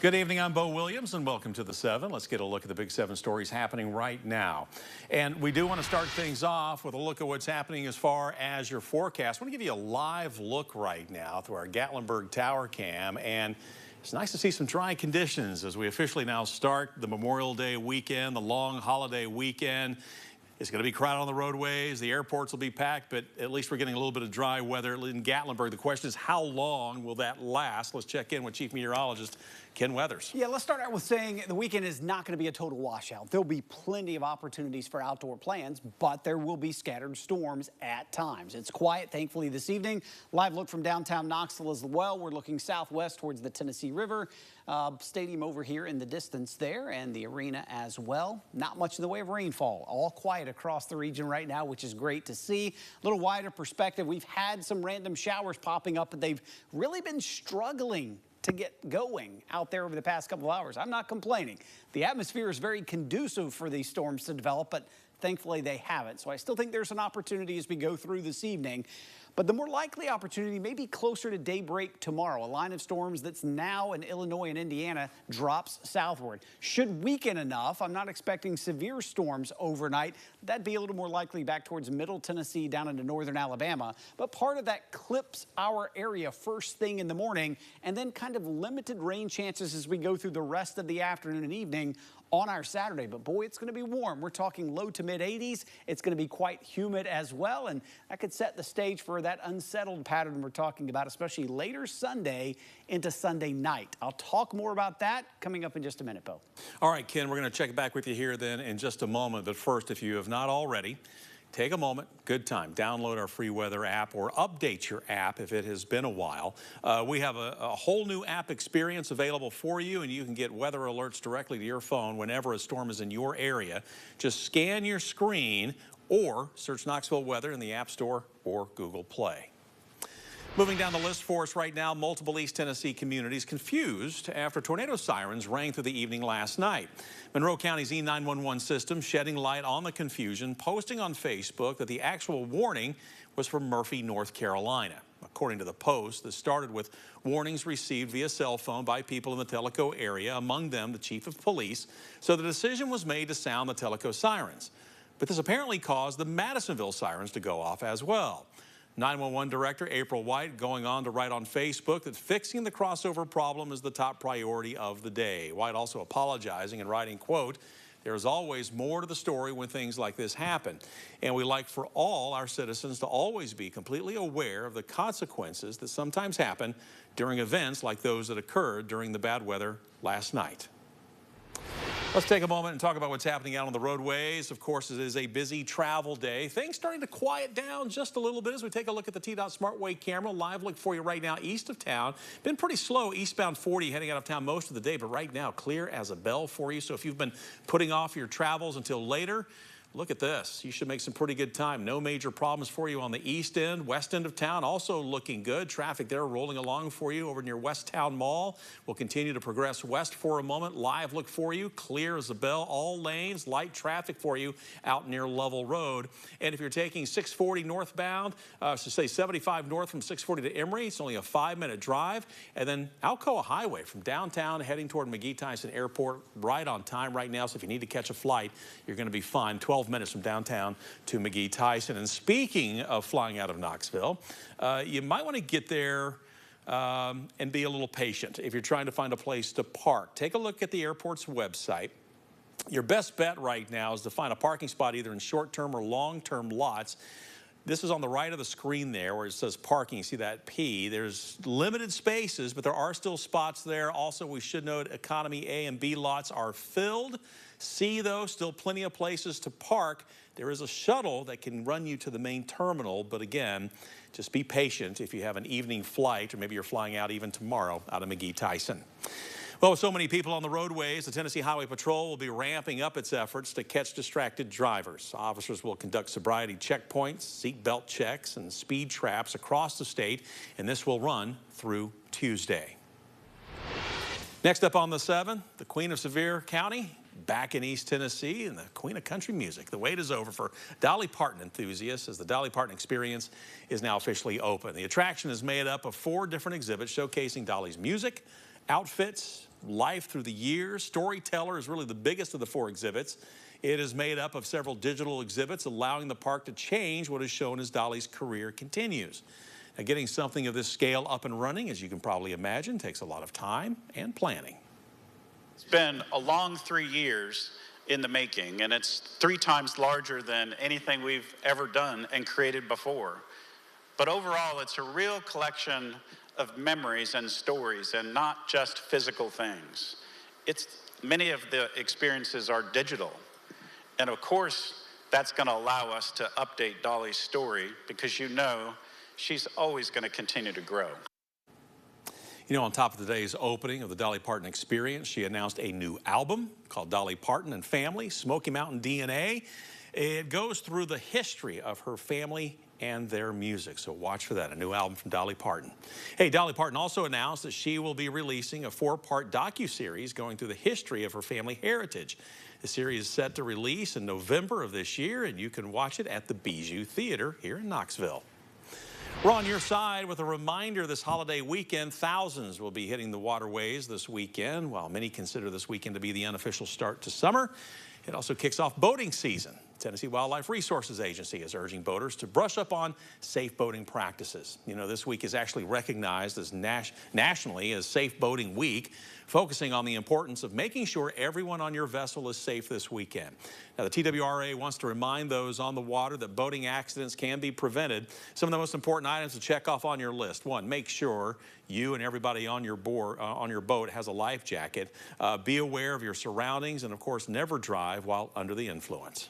Good evening, I'm Bo Williams, and welcome to the 7. Let's get a look at the Big 7 stories happening right now. And we do want to start things off with a look at what's happening as far as your forecast. I want to give you a live look right now through our Gatlinburg Tower Cam, and it's nice to see some dry conditions as we officially now start the Memorial Day weekend, the long holiday weekend. It's going to be crowded on the roadways. The airports will be packed, but at least we're getting a little bit of dry weather in Gatlinburg. The question is, how long will that last? Let's check in with Chief Meteorologist Ken Weathers. Yeah, let's start out with saying the weekend is not going to be a total washout. There'll be plenty of opportunities for outdoor plans, but there will be scattered storms at times. It's quiet, thankfully, this evening. Live look from downtown Knoxville as well. We're looking southwest towards the Tennessee River. Stadium over here in the distance there, and the arena as well. Not much in the way of rainfall. All quiet across the region right now, which is great to see. A little wider perspective. We've had some random showers popping up, but they've really been struggling to get going out there over the past couple of hours. I'm not complaining. The atmosphere is very conducive for these storms to develop, but thankfully they haven't. So I still think there's an opportunity as we go through this evening. But the more likely opportunity may be closer to daybreak tomorrow. A line of storms that's now in Illinois and Indiana drops southward. Should weaken enough. I'm not expecting severe storms overnight. That'd be a little more likely back towards middle Tennessee down into northern Alabama. But part of that clips our area first thing in the morning, and then kind of limited rain chances as we go through the rest of the afternoon and evening on our Saturday. But boy, it's going to be warm. We're talking low to mid 80s. It's going to be quite humid as well, and that could set the stage for that unsettled pattern we're talking about, especially later Sunday into Sunday night. I'll talk more about that coming up in just a minute, Bo. All right, Ken, we're going to check back with you here then in just a moment. But first, if you have not already, take a moment, good time, download our free weather app or update your app if it has been a while. We have a whole new app experience available for you, and you can get weather alerts directly to your phone whenever a storm is in your area. Just scan your screen or search Knoxville Weather in the App Store or Google Play. Moving down the list for us right now, multiple East Tennessee communities confused after tornado sirens rang through the evening last night. Monroe County's E911 system shedding light on the confusion, posting on Facebook that the actual warning was from Murphy, North Carolina. According to the Post, this started with warnings received via cell phone by people in the Tellico area, among them the chief of police, so the decision was made to sound the Tellico sirens. But this apparently caused the Madisonville sirens to go off as well. 911 Director April White going on to write on Facebook that fixing the crossover problem is the top priority of the day. White also apologizing and writing, quote, "There is always more to the story when things like this happen. And we like for all our citizens to always be completely aware of the consequences that sometimes happen during events like those that occurred during the bad weather last night." Let's take a moment and talk about what's happening out on the roadways. Of course, it is a busy travel day. Things starting to quiet down just a little bit as we take a look at the TDOT SmartWay camera. Live look for you right now east of town. Been pretty slow eastbound 40 heading out of town most of the day, but right now clear as a bell for you. So if you've been putting off your travels until later, look at this. You should make some pretty good time. No major problems for you on the east end. West end of town also looking good. Traffic there rolling along for you over near West Town Mall. We'll continue to progress west for a moment. Live look for you. Clear as a bell. All lanes. Light traffic for you out near Lovell Road. And if you're taking 640 northbound, say 75 north from 640 to Emory, it's only a 5-minute drive. And then Alcoa Highway from downtown heading toward McGhee Tyson Airport, right on time right now. So if you need to catch a flight, you're going to be fine. 12 minutes from downtown to McGhee Tyson. And speaking of flying out of Knoxville, you might want to get there and be a little patient if you're trying to find a place to park. Take a look at the airport's website. Your best bet right now is to find a parking spot either in short-term or long-term lots. This is on the right of the screen there where it says parking. You see that P. There's limited spaces, but there are still spots there. Also, we should note economy A and B lots are filled. C, though, still plenty of places to park. There is a shuttle that can run you to the main terminal, but again, just be patient if you have an evening flight, or maybe you're flying out even tomorrow out of McGhee Tyson. Well, with so many people on the roadways, the Tennessee Highway Patrol will be ramping up its efforts to catch distracted drivers. Officers will conduct sobriety checkpoints, seatbelt checks, and speed traps across the state, and this will run through Tuesday. Next up on the 7, the Queen of Sevier County, back in East Tennessee, and the Queen of Country Music. The wait is over for Dolly Parton enthusiasts as the Dolly Parton Experience is now officially open. The attraction is made up of 4 different exhibits showcasing Dolly's music, outfits, life through the years. Storyteller is really the biggest of the 4 exhibits. It is made up of several digital exhibits, allowing the park to change what is shown as Dolly's career continues. Now, getting something of this scale up and running, as you can probably imagine, takes a lot of time and planning. It's been a long 3 years in the making, and it's 3 times larger than anything we've ever done and created before. But overall, it's a real collection of memories and stories, and not just physical things. Many of the experiences are digital. And of course, that's going to allow us to update Dolly's story, because she's always going to continue to grow. You know, on top of today's opening of the Dolly Parton Experience, she announced a new album called Dolly Parton and Family, Smoky Mountain DNA. It goes through the history of her family and their music, so watch for that, a new album from Dolly Parton. Hey, Dolly Parton also announced that she will be releasing a 4-part docuseries going through the history of her family heritage. The series is set to release in November of this year, and you can watch it at the Bijou Theater here in Knoxville. We're on your side with a reminder this holiday weekend. Thousands will be hitting the waterways this weekend. While many consider this weekend to be the unofficial start to summer, it also kicks off boating season. Tennessee Wildlife Resources Agency is urging boaters to brush up on safe boating practices. You know, this week is actually recognized as nationally as Safe Boating Week, focusing on the importance of making sure everyone on your vessel is safe this weekend. Now, the TWRA wants to remind those on the water that boating accidents can be prevented. Some of the most important items to check off on your list. 1, make sure you and everybody on your boat has a life jacket. Be aware of your surroundings, and of course, never drive while under the influence.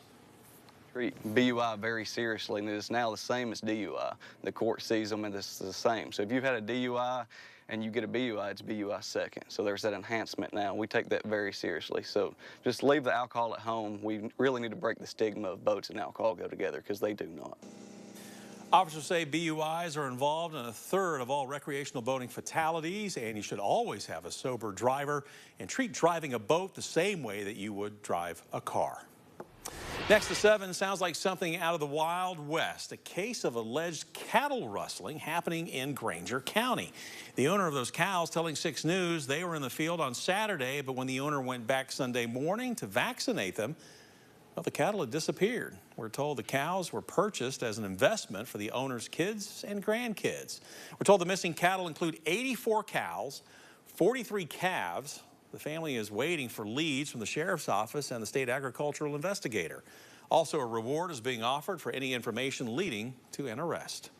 Treat BUI very seriously, and it is now the same as DUI. The court sees them, and it's the same. So if you've had a DUI and you get a BUI, it's BUI second. So there's that enhancement now. We take that very seriously. So just leave the alcohol at home. We really need to break the stigma of boats and alcohol go together, because they do not. Officers say BUIs are involved in 1/3 of all recreational boating fatalities, and you should always have a sober driver and treat driving a boat the same way that you would drive a car. Next to 7 sounds like something out of the Wild West, a case of alleged cattle rustling happening in Grainger County. The owner of those cows telling 6 News they were in the field on Saturday, but when the owner went back Sunday morning to vaccinate them, well, the cattle had disappeared. We're told the cows were purchased as an investment for the owner's kids and grandkids. We're told the missing cattle include 84 cows, 43 calves. The family is waiting for leads from the sheriff's office and the state agricultural investigator. Also, a reward is being offered for any information leading to an arrest.